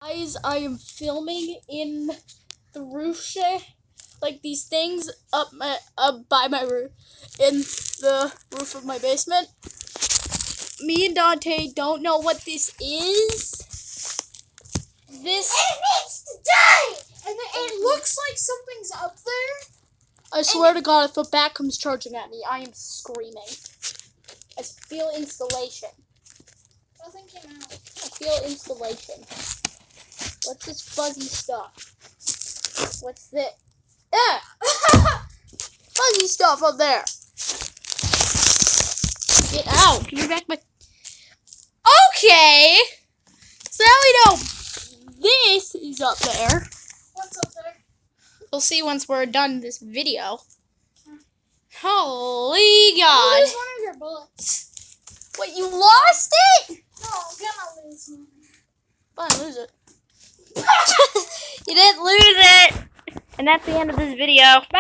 Guys, I am filming in the roof like these things up by my roof, in the roof of my basement. Me and Dante don't know what this is. It needs to die! And it looks like something's up there. I swear to God, if a bat comes charging at me, I am screaming. I feel installation. Nothing came out. I feel installation. What's this fuzzy stuff? What's this? Ah! Fuzzy stuff up there. Get out. Give me back my... Okay. So now we know this is up there. What's up there? We'll see once we're done this video. Holy God. Lose one of your bullets. What, you lost it? No, I'm gonna lose one. Fine, lose it. You didn't lose it. And that's the end of this video. Bye.